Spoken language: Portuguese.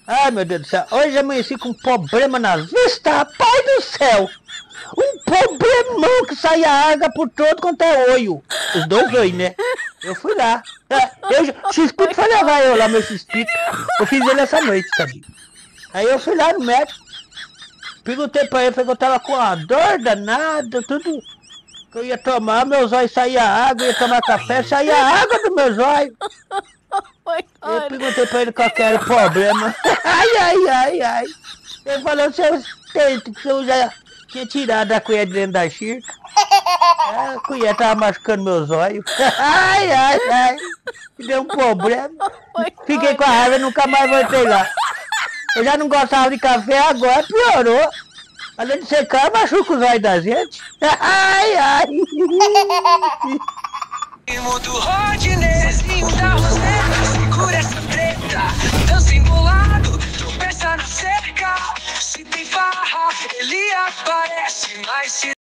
Ai, meu Deus do céu. Hoje amanheci com um problema na vista, rapaz do céu. Um problemão que saía água por todo quanto é olho. Os dois olhos, né? Eu fui lá. X-Pito foi levar eu lá, meu X-Pito. Eu fiz ele essa noite, sabe? Aí eu fui lá no médico. Perguntei pra ele, falei que eu tava com uma dor danada, tudo. Que eu ia tomar, meus olhos saía água, ia tomar café, saía água dos meus olhos. Eu perguntei pra ele qual que era o problema. Ai. Ele falou, você já tinha tirado a colher de dentro da xícara. A colher tava machucando meus olhos. Ai. Me deu um problema. Fiquei com a raiva e nunca mais voltei lá. Eu já não gostava de café, agora piorou. Além de secar, machuca os olhos da gente. Ai. Do Rodneyzinho da Roseta, segura essa treta. Dança embolado, tropeça na cerca. Se tem farra, ele aparece, mas se